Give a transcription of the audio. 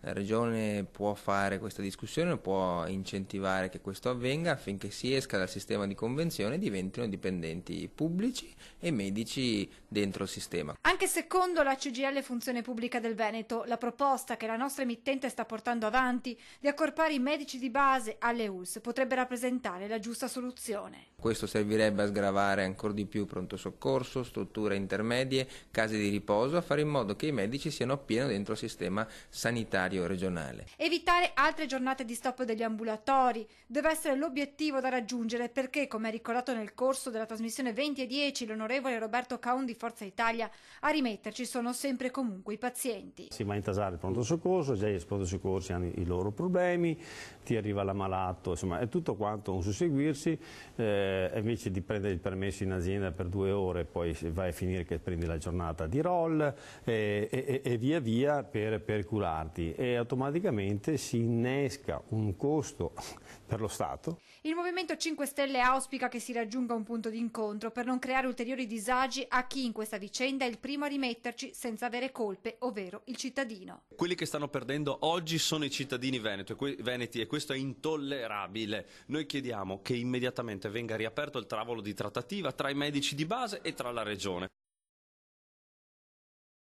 La Regione può fare questa discussione, può incentivare che questo avvenga affinché si esca dal sistema di convenzione e diventino dipendenti pubblici e medici dentro il sistema. Anche secondo la CGIL Funzione Pubblica del Veneto, la proposta che la nostra emittente sta portando avanti di accorpare i medici di base alle ULSS potrebbe rappresentare la giusta soluzione. Questo servirebbe a sgravare ancora di più pronto soccorso, strutture intermedie, case di riposo, a fare in modo che i medici siano appieno dentro il sistema sanitario regionale. Evitare altre giornate di stop degli ambulatori deve essere l'obiettivo da raggiungere perché, come ha ricordato nel corso della trasmissione 20 e 10 l'onorevole Roberto Caun di Forza Italia, a rimetterci sono sempre e comunque i pazienti. Si va a intasare il pronto soccorso, già i pronto soccorsi hanno i loro problemi, ti arriva l'ammalato, insomma è tutto quanto un susseguirsi, invece di prendere il permesso in azienda per 2 ore poi vai a finire che prendi la giornata di roll e via via per curarti e automaticamente si innesca un costo per lo Stato. Il Movimento 5 Stelle auspica che si raggiunga un punto di incontro per non creare ulteriori disagi a chi in questa vicenda è il primo a rimetterci senza avere colpe, ovvero il cittadino. Quelli che stanno perdendo oggi sono i cittadini veneti e questo è intollerabile. Noi chiediamo che immediatamente venga riaperto il tavolo di trattativa tra i medici di base e tra la Regione.